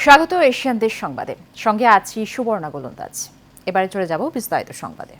স্বাগত এশিয়ান দেশ সংবাদে। সঙ্গে আছি সুবর্ণা গোলন্দাজ। এবারে চলে যাব বিস্তারিত সংবাদে।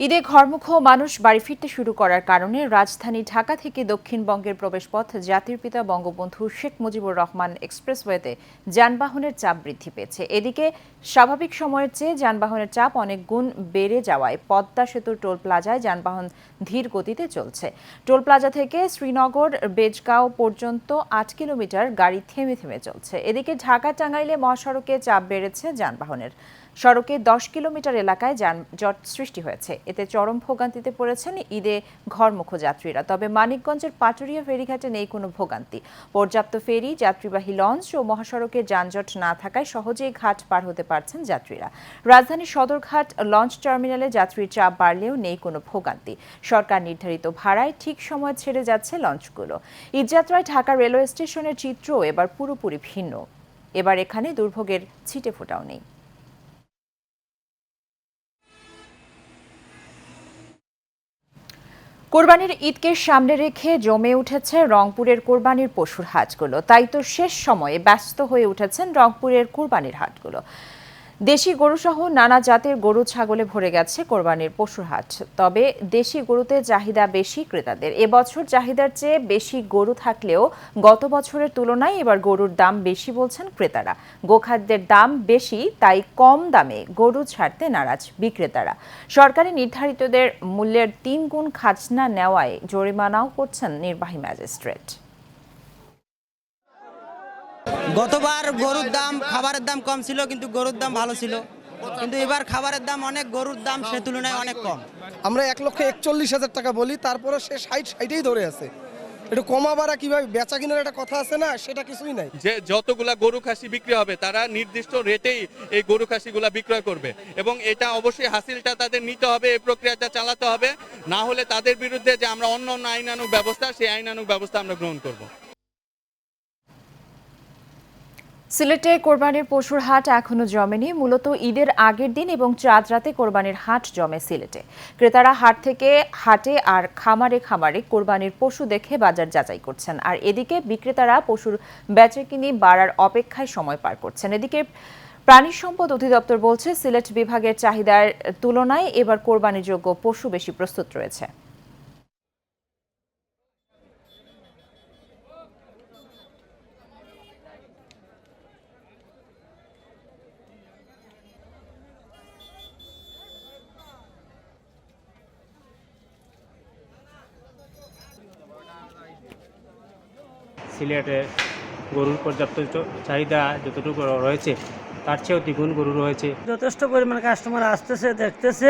ঈদে ঘরমুখ মানুষ বাড়ি ফিরতে শুরু করার কারণে রাজধানী ঢাকা থেকে দক্ষিণবঙ্গের প্রবেশপথ জাতির পিতা বঙ্গবন্ধু শেখ মুজিবুর রহমান এক্সপ্রেসওয়েতে যানবাহনের চাপ বৃদ্ধি পেয়েছে। এদিকে স্বাভাবিক সময়ের চেয়ে যানবাহনের চাপ অনেক গুণ বেড়ে যাওয়ায় পদ্মা সেতুর টোল প্লাজায় যানবাহন ধীর গতিতে চলছে। টোল প্লাজা থেকে শ্রীনগর বেজগাঁও পর্যন্ত ৮ কিলোমিটার গাড়ি থেমে থেমে চলছে। এদিকে ঢাকা টাঙ্গাইলে মহাসড়কে চাপ বেড়েছে যানবাহনের। সড়কে ১০ কিলোমিটার এলাকায় যানজট সৃষ্টি হয়েছে। এতে চরম ভোগান্তিতে পড়েছেন ঈদে ঘরমুখ যাত্রীরা। তবে মানিকগঞ্জের পাটুরিয়া ফেরিঘাটে নেই কোনো ভোগান্তি। পর্যাপ্ত ফেরি, যাত্রীবাহী লঞ্চ ও মহাসড়কে যানজট না থাকায় সহজেই ঘাট পার হতে পারছেন যাত্রীরা। রাজধানীর সদরঘাট লঞ্চ টার্মিনালে যাত্রীর চাপ বাড়লেও নেই কোনো ভোগান্তি। সরকার নির্ধারিত ভাড়ায় ঠিক সময় ছেড়ে যাচ্ছে লঞ্চগুলো। ঈদযাত্রায় ঢাকা রেলওয়ে স্টেশনের চিত্রও এবার পুরোপুরি ভিন্ন। এবার এখানে দুর্ভোগের ছিটে ফোঁটাও নেই। কোরবানির ঈদকে সামনে রেখে জমে উঠেছে রংপুরের কোরবানির পশুর হাটগুলো। তাই তো শেষ সময়ে ব্যস্ত হয়ে উঠেছেন রংপুরের কোরবানির হাটগুলো। দেশি গরুসহ নানা জাতের গরু ছাগলে ভরে গেছে কোরবানির পশুর হাট। তবে দেশি গরুতে চাহিদা বেশি ক্রেতাদের। এবছর চাহিদার চেয়ে বেশি গরু থাকলেও গত বছরের তুলনায় এবার গরুর দাম বেশি বলছেন ক্রেতারা। গোখাদ্যের দাম বেশি, তাই কম দামে গরু ছাড়তে নারাজ বিক্রেতারা। সরকারি নির্ধারিতদের মূল্যের ৩ গুণ খাজনা নেওয়ায় জরিমানাও করছেন নির্বাহী ম্যাজিস্ট্রেট। গতবার গরুর দাম খাবারের দাম কম ছিল, কিন্তু গরুর দাম ভালো ছিল। কিন্তু এবার খাবারের দাম অনেক, গরুর দাম সে তুলনায় অনেক কম। আমরা ১,৪১,০০০ টাকা বলি, তারপরে সে ৬০ই ধরে আছে। একটু কমা বাড়া কিভাবে বেচা কিনার একটা কথা আছে না, সেটা কিছুই নাই। যে যতগুলা গরু খাসি বিক্রি হবে তারা নির্দিষ্ট রেটেই এই গরু খাসিগুলা বিক্রয় করবে, এবং এটা অবশ্যই হাসিলটা তাদের নিতে হবে, এই প্রক্রিয়াটা চালাতে হবে। না হলে তাদের বিরুদ্ধে যে আমরা অন্য আইনানুগ ব্যবস্থা, সেই আইনানুগ ব্যবস্থা আমরা গ্রহণ করব। সিলেটে কোরবানির পশুর হাট এখনো জমেনি। মূলত ঈদের আগের দিন এবং চাঁদ রাতে কোরবানির হাট জমে সিলেটে। ক্রেতারা হাট থেকে হাটে আর খামারে খামারে কোরবানির পশু দেখে বাজার যাচাই করছেন। আর এদিকে বিক্রেতারা পশুর বেচাকিনি বাড়ার অপেক্ষায় সময় পার করছেন। এদিকে প্রাণী সম্পদ অধিদপ্তর বলছে, সিলেট বিভাগের চাহিদার তুলনায় এবার কোরবানিযোগ্য পশু বেশি প্রস্তুত রয়েছে। সিলেটে গরুর পর্যাপ্ত চাহিদা যতটুকু রয়েছে তার চেয়েও দ্বিগুণ গরু রয়েছে। যথেষ্ট পরিমাণে কাস্টমার আসতেছে, দেখতেছে,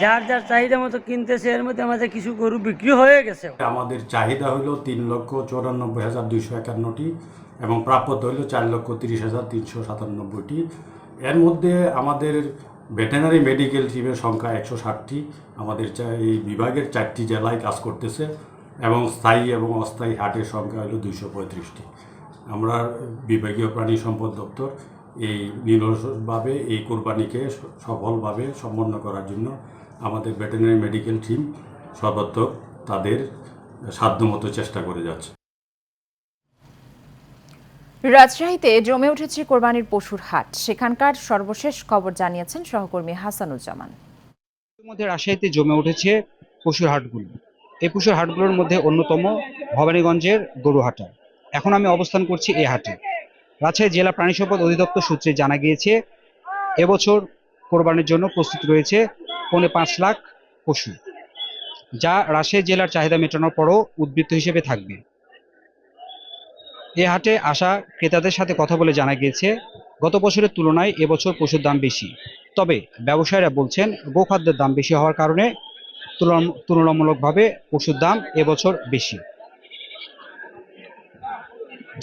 যার যার চাহিদা মতো কিনতেছে। এর মধ্যে আমাদের কিছু গরু বিক্রি হয়ে গেছে। আমাদের চাহিদা হলো ৩,৯৪,হাজার ২৫১টি এবং প্রাপ্যতা হলো ৪,৩০,৩৯৭টি। এর মধ্যে আমাদের ভেটেরিনারি মেডিকেল টিমের সংখ্যা ১৬০টি। আমাদের এই বিভাগের ৪টি জেলায় কাজ করতেছে এবং স্থায়ী এবং অস্থায়ী হাটের সংখ্যা হলো ২৩৫টি। আমরা বিভাগীয় প্রাণী সম্পদ দপ্তর এই নিরলসভাবে এই কোরবানিকে সফলভাবে সম্পন্ন করার জন্য আমাদের ভেটেরিনারি মেডিকেল টিম সর্বাত্মক তাদের সাধ্যমতো চেষ্টা করে যাচ্ছে। রাজশাহীতে জমে উঠেছে কোরবানির পশুর হাট। সেখানকার সর্বশেষ খবর জানিয়েছেন সহকর্মী হাসানুজ্জামান। মধ্যে রাজশাহীতে জমে উঠেছে পশুর হাটগুলো। এই পশুর হাটগুলোর মধ্যে অন্যতম ভবানীগঞ্জের গরুহাটা। এখন আমি অবস্থান করছি এই হাটে। রাজশাহী জেলা প্রাণী সম্পদ অধিদপ্তর সূত্রে জানা গিয়েছে, এবছর কোরবানির জন্য প্রস্তুত রয়েছে ৫.৫ লাখ পশু, যা রাজশাহী জেলার চাহিদা মেটানোর পরও উদ্বৃত্ত হিসেবে থাকবে। এ হাটে আসা ক্রেতাদের সাথে কথা বলে জানা গিয়েছে, গত বছরের তুলনায় এবছর পশুর দাম বেশি। তবে ব্যবসায়ীরা বলছেন, গোখাদ্যের দাম বেশি হওয়ার কারণে তুলনামূলকভাবে পশুর দাম এবছর বেশি।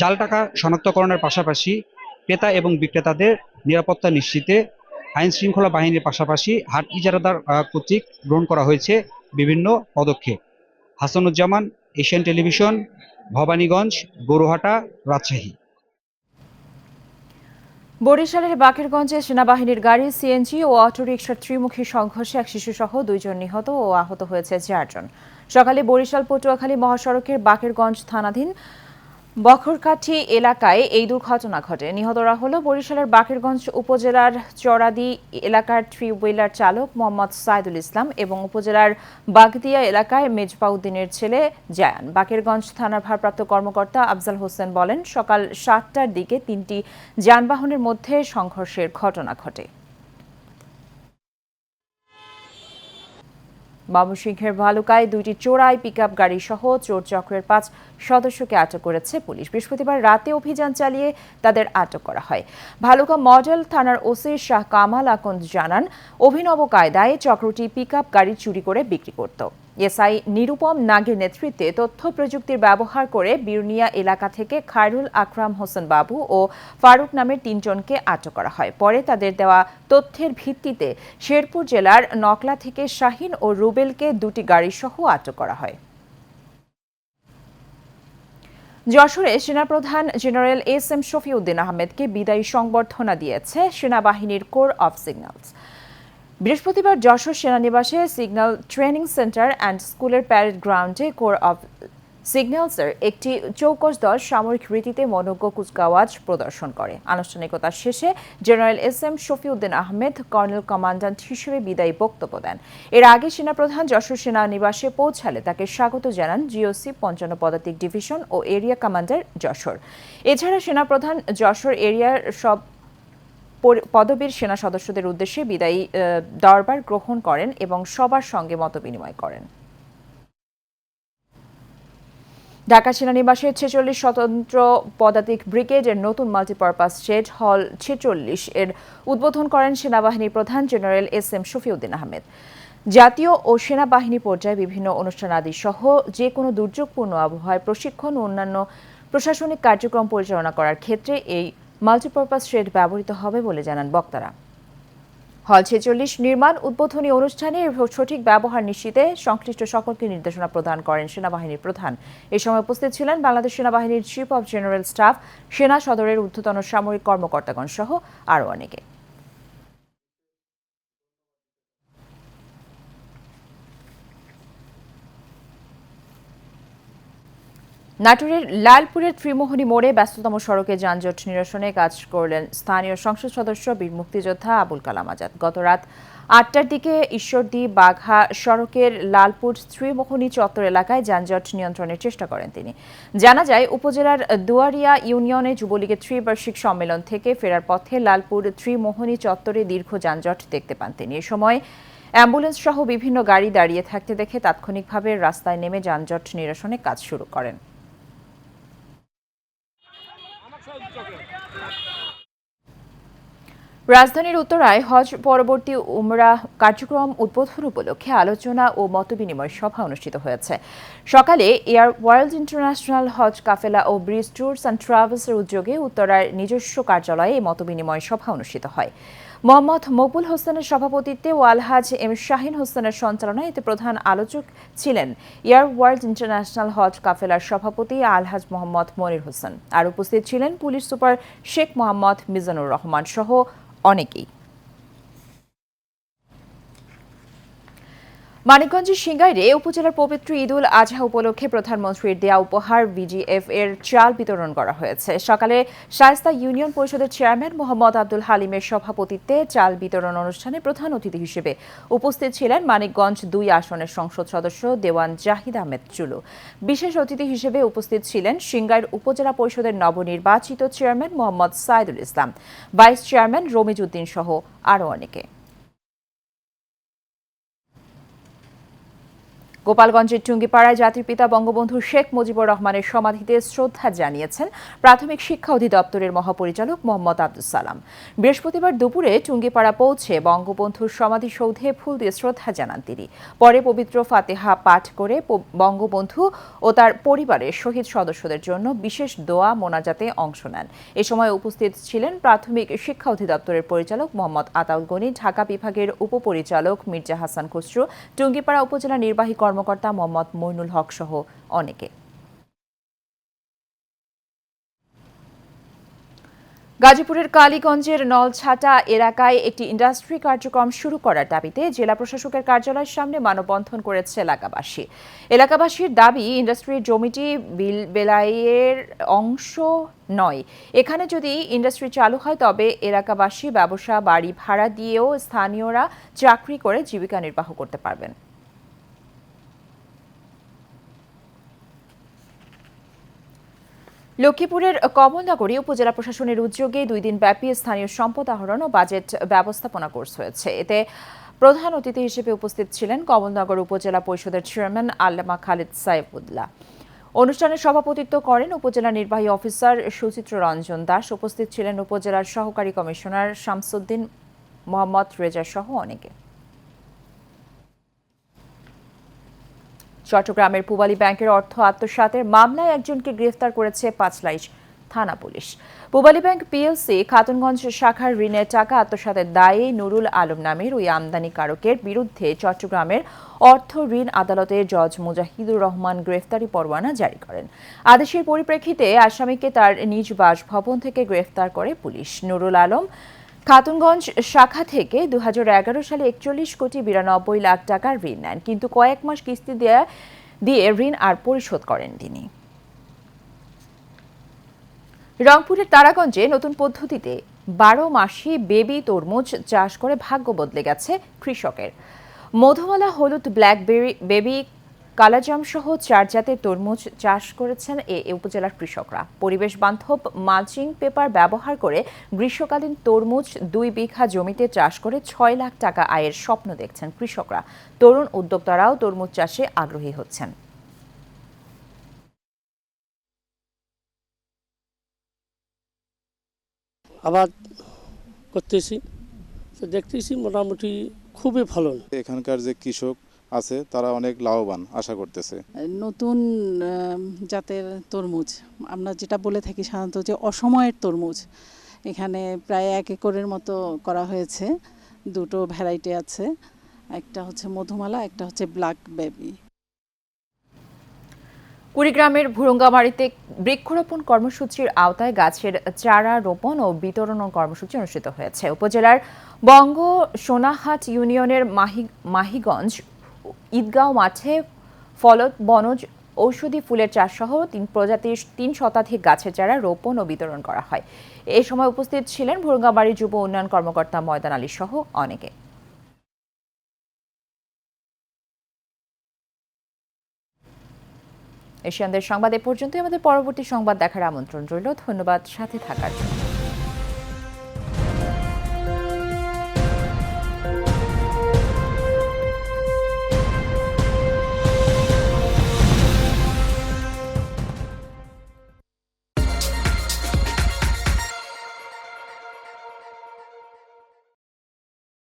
জাল টাকা শনাক্তকরণের পাশাপাশি ক্রেতা এবং বিক্রেতাদের নিরাপত্তা নিশ্চিতে আইন শৃঙ্খলা বাহিনীর পাশাপাশি হাট ইজারাদার কর্তৃক গ্রহণ করা হয়েছে বিভিন্ন পদক্ষেপ। Hasanuzzaman, Asian television, Bhabaniganj, Goruhata, Rajshahi. বরিশালের বাকেরগঞ্জে সেনাবাহিনীর গাড়ি, সিএনজি ও অটোরিকশার ত্রিমুখী সংঘর্ষে এক শিশুসহ ২ জন নিহত ও আহত হয়েছে ৪ জন। সকালে বরিশাল পটুয়াখালী মহাসড়কের বাকেরগঞ্জ থানাধীন বখরকাঠি এলাকায় এই দুর্ঘটনা ঘটে। নিহতরা হলো বরিশালের বাকেরগঞ্জ উপজেলার চরাদি এলাকার থ্রি হুইলার চালক মোহাম্মদ সাইদুল ইসলাম এবং উপজেলার বাগদিয়া এলাকায় মেজবাউদ্দিনের ছেলে জায়ান। বাকেরগঞ্জ থানার ভারপ্রাপ্ত কর্মকর্তা আফজাল হোসেন বলেন, সকাল 7টার দিকে 3টি যানবাহনের মধ্যে সংঘর্ষের ঘটনা ঘটে। ময়মনসিংহের ভালুকায় 2টি চোরাই পিকআপ গাড়ি সহ চোর চক্রের 5 সদস্যকে আটক করেছে পুলিশ। বৃহস্পতিবার রাতে অভিযান চালিয়ে তাদের আটক করা হয়। ভালুকা মডেল থানার ওসি শাহ কামাল আকন্দ জানান, অভিনব কায়দায় চক্রটি পিকআপ গাড়ি চুরি করে বিক্রি করত। এসআই নিরুপম নাগের নেতৃত্বে তথ্য প্রযুক্তির ব্যবহার করে বিরনিয়া এলাকা থেকে খায়রুল আকরাম হোসেন বাবু ও ফারুক নামের 3 জনকে আটক করা হয়। পরে তাদের দেওয়া তথ্যের ভিত্তিতে শেরপুর জেলার নকলা থেকে শাহিন ও রুবেলকে 2টি গাড়ি সহ আটক করা হয়। যশোরে সেনাপ্রধান জেনারেল এস.এম. শফিউদ্দিন আহমেদকে বিদায়ী সংবর্ধনা দিয়েছে সেনাবাহিনীর কোর অফ সিগন্যালস। বৃহস্পতিবার যশোর সেনানিবাসে সিগন্যাল ট্রেনিং সেন্টার অ্যান্ড স্কুলের প্যারেড গ্রাউন্ডে কোর অফ সিগন্যালসের একটি চৌকস দল সামরিক রীতিতে মনোজ্ঞ কুচকাওয়াজ প্রদর্শন করে। আনুষ্ঠানিকতা শেষে general SM. Shafiuddin Ahmed colonel commandant হিসেবে বিদায়ী বক্তব্য দেন। এর আগে সেনাপ্রধান যশোর সেনানিবাসে পৌঁছালে তাকে স্বাগত জানান জিওসি 55 পদাতিক ডিভিশন ও এরিয়া কমান্ডার যশোর। এছাড়া সেনাপ্রধান যশোর এরিয়ার সব পদবীর সেনা সদস্যদের উদ্দেশ্যে বিদায়ী দরবার গ্রহণ করেন এবং সবার সঙ্গে মতবিনিময় করেন। ঢাকা সেনানিবাসে 46 স্বতন্ত্র পদাতিক ব্রিগেডের নতুন মাল্টিপারপাস শেড হল 46 এর উদ্বোধন করেন সেনাবাহিনী প্রধান জেনারেল এস.এম. শফিউদ্দিন আহমেদ। জাতীয় ও সেনাবাহিনী পর্যায়ে বিভিন্ন অনুষ্ঠানাদি সহ যে কোনো দুর্যোগপূর্ণ আবহাওয়ায় প্রশিক্ষণ ও অন্যান্য প্রশাসনিক কার্যক্রম পরিচালনা করার ক্ষেত্রে এই মাল্টিপারপাস শেড ব্যবহৃত হবে বলে জানান বক্তারা। হল 46 নির্মাণ উদ্বোধনী অনুষ্ঠানে সঠিক ব্যবহার নিশ্চিতে সংশ্লিষ্ট সকলকে নির্দেশনা প্রদান করেন সেনাবাহিনীর প্রধান। এ সময় উপস্থিত ছিলেন বাংলাদেশ সেনাবাহিনীর চিফ অব জেনারেল স্টাফ, সেনা সদরের ঊর্ধ্বতন সামরিক কর্মকর্তাগণ সহ আরও অনেকে। নাটোরের লালপুরের ত্রিমোহনী মোড়ে ব্যস্ততম সড়কে যানজট নিরসনে কাজ করলেন স্থানীয় সংসদ সদস্য বীর মুক্তিযোদ্ধা আবুল কালাম আজাদ। গত রাত 8টার দিকে ঈশ্বরদী বাঘা সড়কের লালপুর ত্রিমোহনী চত্বর এলাকায় যানজট নিয়ন্ত্রণের চেষ্টা করেন তিনি। জানা যায়, উপজেলার দুয়ারিয়া ইউনিয়নে যুবলীগের ত্রিবার্ষিক সম্মেলন থেকে ফেরার পথে লালপুর ত্রিমোহনী চত্বরে দীর্ঘ যানজট দেখতে পান তিনি। এ সময় অ্যাম্বুলেন্স সহ বিভিন্ন গাড়ি দাঁড়িয়ে থাকতে দেখে তাৎক্ষণিকভাবে রাস্তায় নেমে যানজট নিরসনে কাজ শুরু করেন। রাজধানীর উত্তরায় হজ পরবর্তী উমরা কার্যক্রম উদ্বোধন উপলক্ষে আলোচনা ও মতবিনিময় সভা অনুষ্ঠিত হয়েছে। সকালে air world international Hodge Kafela O bridge tours and ট্রাভেলসের উদ্যোগে উত্তরার নিজস্ব কার্যালয়ে এই মতবিনিময় সভা অনুষ্ঠিত হয়। মোহাম্মদ মকবুল হোসেনের সভাপতিত্বে ও আলহাজ এম শাহিন হোসেনের সঞ্চালনায় এতে প্রধান আলোচক ছিলেন এয়ার ওয়ার্ল্ড ইন্টারন্যাশনাল হজ কাফেলার সভাপতি আলহাজ মোহাম্মদ মনির হোসেন। আর উপস্থিত ছিলেন পুলিশ সুপার শেখ মোহাম্মদ মিজানুর রহমান সহ অনেকেই। মানিকগঞ্জের সিংগাইরে উপজেলার পবিত্র ঈদুল আজহা উপলক্ষে প্রধানমন্ত্রীর দেয়া উপহার বিজিএফ এর চাল বিতরণ করা হয়েছে। সকালে শায়েস্তা ইউনিয়ন পরিষদের চেয়ারম্যান মোহাম্মদ আব্দুল হালিমের সভাপতিত্বে চাল বিতরণ অনুষ্ঠানে প্রধান অতিথি হিসেবে উপস্থিত ছিলেন মানিকগঞ্জ 2 আসনের সংসদ সদস্য দেওয়ান জাহিদ আহমেদ চুলু। বিশেষ অতিথি হিসেবে উপস্থিত ছিলেন সিংগাইর উপজেলা পরিষদের নবনির্বাচিত chairman Mohammad Saidul Islam, vice chairman Ramiz Uddin সহ আরও অনেকে। গোপালগঞ্জের টুঙ্গিপাড়ায় জাতির পিতা বঙ্গবন্ধু শেখ মুজিবুর রহমানের সমাধিতে শ্রদ্ধা জানিয়েছেন প্রাথমিক শিক্ষা অধিদপ্তরের মহাপরিচালক মোহাম্মদ আব্দুস সালাম। বৃহস্পতিবার দুপুরে টুঙ্গিপাড়া পৌঁছে বঙ্গবন্ধুর সমাধিসৌধে ফুল দিয়ে শ্রদ্ধা জানান তিনি। পরে পবিত্র ফাতেহা পাঠ করে বঙ্গবন্ধু ও তার পরিবারের শহীদ সদস্যদের জন্য বিশেষ দোয়া মোনাজাতে অংশ নেন। এ সময় উপস্থিত ছিলেন প্রাথমিক শিক্ষা অধিদপ্তরের পরিচালক মোহাম্মদ আতাউল গনি, ঢাকা বিভাগের উপপরিচালক মির্জা হাসান খুসরু, টুঙ্গিপাড়া উপজেলা নির্বাহী কর্মকর্তা মোহাম্মদ মইনুল হক সহ অনেকে। গাজীপুরের কালীগঞ্জের নলছাটা এলাকায় একটি ইন্ডাস্ট্রি কার্যক্রম শুরু করার দাবিতে জেলা প্রশাসকের কার্যালয়ের সামনে মানববন্ধন করেছে এলাকাবাসী। এলাকাবাসীর দাবি, ইন্ডাস্ট্রির জমিটি বেলাইয়ের অংশ নয়। এখানে যদি ইন্ডাস্ট্রি চালু হয় তবে এলাকাবাসী ব্যবসা, বাড়ি ভাড়া দিয়েও স্থানীয়রা চাকরি করে জীবিকা নির্বাহ করতে পারবেন। লক্ষ্মীপুরের কমলনগরে উপজেলা প্রশাসনের উদ্যোগে 2 দিন ব্যাপী স্থানীয় সম্পদ আহরণ ও বাজেট ব্যবস্থাপনা কোর্স হয়েছে। এতে প্রধান অতিথি হিসেবে উপস্থিত ছিলেন কমলনগর উপজেলা পরিষদের চেয়ারম্যান আল্লামা খালিদ সাইফুল্লাহ। অনুষ্ঠানে সভাপতিত্ব করেন উপজেলা নির্বাহী অফিসার সুচিত্র রঞ্জন দাস। উপস্থিত ছিলেন উপজেলার সহকারী কমিশনার শামসুদ্দিন, মোহাম্মদ রেজা সহ অনেকে। চট্টগ্রামের পূবালী ব্যাংকের অর্থ আত্মসাতের মামলায় একজনকে গ্রেফতার করেছে পাঁচলাইশ থানা police. Pubali bank PLC Khatunganj শাখার ঋণের টাকা আত্মসাতের দায়ে নুরুল আলম নামের ওই আমদানিকারকের বিরুদ্ধে চট্টগ্রামের অর্থ ঋণ আদালতে জজ মুজাহিদুর রহমান গ্রেফতারি পরোয়ানা জারি করেন। আদেশের পরিপ্রেক্ষিতে আসামিকে তার নিজ বাসভবন থেকে গ্রেফতার করে পুলিশ। নুরুল আলম খাতুনগঞ্জ শাখা থেকে 2011 সালে 41,92,00,000 টাকার ঋণ নেন, কিন্তু কয়েক মাস কিস্তি দিয়ে ঋণ আর পরিশোধ করেন তিনি। রংপুরের তারাগঞ্জে নতুন পদ্ধতিতে 12 মাসি বেবি তরমুজ চাষ করে ভাগ্য বদলে গেছে কৃষকের। মধুমালা, হলুদ, ব্ল্যাকবেরি, বেবি, কালাজাম সহ 4 জাতের তরমুজ চাষ করেছেন এই উপজেলার কৃষকরা। পরিবেশ বান্ধব মালচিং পেপার ব্যবহার করে গ্রীষ্মকালীন তরমুজ 2 বিঘা জমিতে চাষ করে 6 লাখ টাকা আয়ের স্বপ্ন দেখছেন কৃষকরা। তরুণ উদ্যোক্তারাও তরমুজ চাষে আগ্রহী হচ্ছেন। আবাদ করতেছি, তো দেখতেছি মোটামুটি খুবই ভালো। এখানকার যে কৃষক আছে তারা অনেক লাভবান আশা করতেছে। নতুন জাতের তরমুজ, আমরা যেটা বলে থাকি সাধারণত যে অসময়ের তরমুজ, এখানে প্রায় 1 একরের মতো করা হয়েছে। 2টো ভ্যারাইটি আছে, একটা হচ্ছে মধুমালা, একটা হচ্ছে ব্ল্যাক বেবি। কুড়িগ্রামের ভুরুঙ্গামারীতে বৃক্ষরোপণ কর্মসূচির আওতায় গাছের চারা রোপণ ও বিতরণ কর্মসূচি অনুষ্ঠিত হয়েছে। উপজেলার বঙ্গ সোনাহাট ইউনিয়নের মাহিগঞ্জ ঈদগাঁও মাঠে ফলদ, বনজ, ঔষধি ফুলের চাষ সহ 3 প্রজাতির 3 শতাধিক গাছের চারা রোপণ ও বিতরণ করা হয়। এই সময় উপস্থিত ছিলেন ভুরুঙ্গামারী যুব উন্নয়ন কর্মকর্তা ময়দান আলী সহ অনেকে। এশিয়ানদের সংবাদ এ পর্যন্তই। আমাদের পরবর্তী সংবাদ দেখার আমন্ত্রণ রইল। ধন্যবাদ সাথে থাকার জন্য।